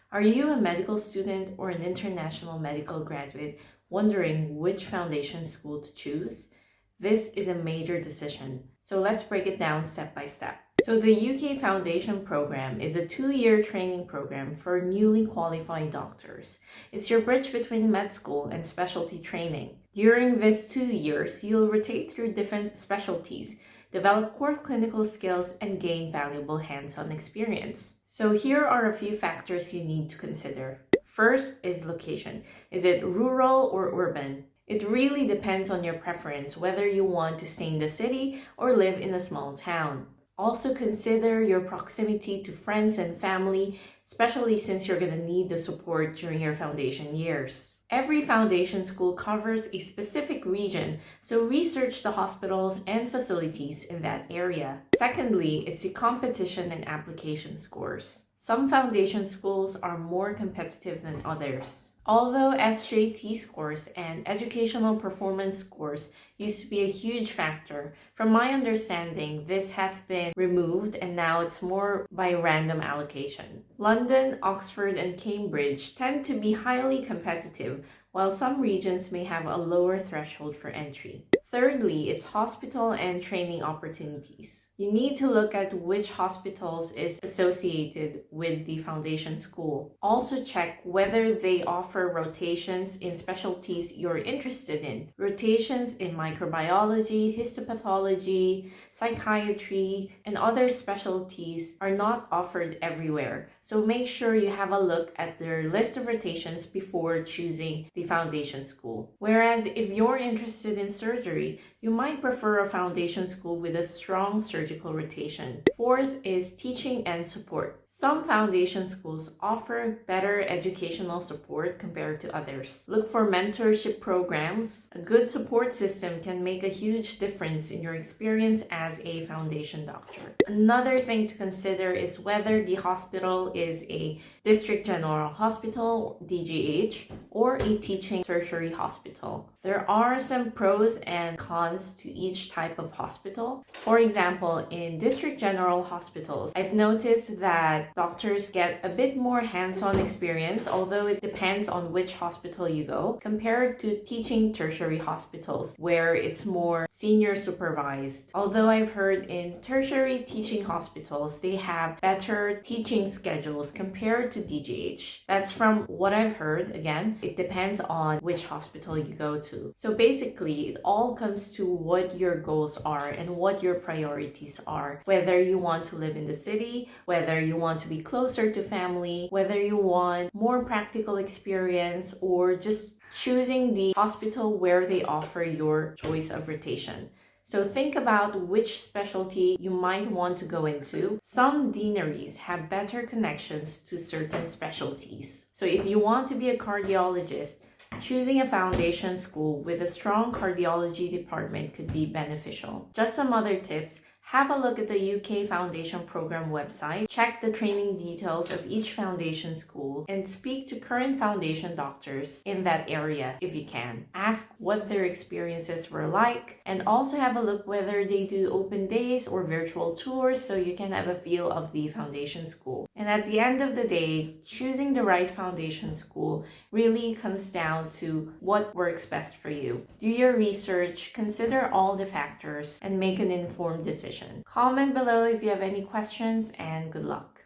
Are you a medical student or an international medical graduate wondering which foundation school to choose? This is a major decision, so let's break it down step by step. So the UK Foundation Program is a 2-year training program for newly qualified doctors. It's your bridge between med school and specialty training. During this 2 years, you'll rotate through different specialties, develop core clinical skills, and gain valuable hands-on experience. So here are a few factors you need to consider. First is location. Is it rural or urban? It really depends on your preference whether you want to stay in the city or live in a small town. Also consider your proximity to friends and family, especially since you're going to need the support during your foundation years. Every foundation school covers a specific region, so research the hospitals and facilities in that area. Secondly, it's the competition and application scores. Some foundation schools are more competitive than others. Although SJT scores and educational performance scores used to be a huge factor, from my understanding, this has been removed and now it's more by random allocation. London, Oxford, and Cambridge tend to be highly competitive, while some regions may have a lower threshold for entry. Thirdly, it's hospital and training opportunities. You need to look at which hospitals is associated with the foundation school. Also check whether they offer rotations in specialties you're interested in. Rotations in microbiology, histopathology, psychiatry, and other specialties are not offered everywhere. So make sure you have a look at their list of rotations before choosing the foundation school. Whereas if you're interested in surgery, you might prefer a foundation school with a strong surgical rotation. Fourth is teaching and support. Some foundation schools offer better educational support compared to others. Look for mentorship programs. A good support system can make a huge difference in your experience as a foundation doctor. Another thing to consider is whether the hospital is a district general hospital, DGH, or a teaching tertiary hospital. There are some pros and cons to each type of hospital. For example, in district general hospitals, I've noticed that doctors get a bit more hands-on experience, although it depends on which hospital you go, compared to teaching tertiary hospitals, where it's more senior supervised. Although I've heard in tertiary teaching hospitals, they have better teaching schedules compared to DGH. That's from what I've heard. Again, it depends on which hospital you go to. So basically, it all comes to what your goals are and what your priorities are. Whether you want to live in the city, whether you want to be closer to family, whether you want more practical experience, or just choosing the hospital where they offer your choice of rotation. So think about which specialty you might want to go into. Some deaneries have better connections to certain specialties. So if you want to be a cardiologist, choosing a foundation school with a strong cardiology department could be beneficial. Just some other tips. Have a look at the UK Foundation Program website, check the training details of each foundation school, and speak to current foundation doctors in that area if you can. Ask what their experiences were like, and also have a look whether they do open days or virtual tours so you can have a feel of the foundation school. And at the end of the day, choosing the right foundation school really comes down to what works best for you. Do your research, consider all the factors, and make an informed decision. Comment below if you have any questions, and good luck.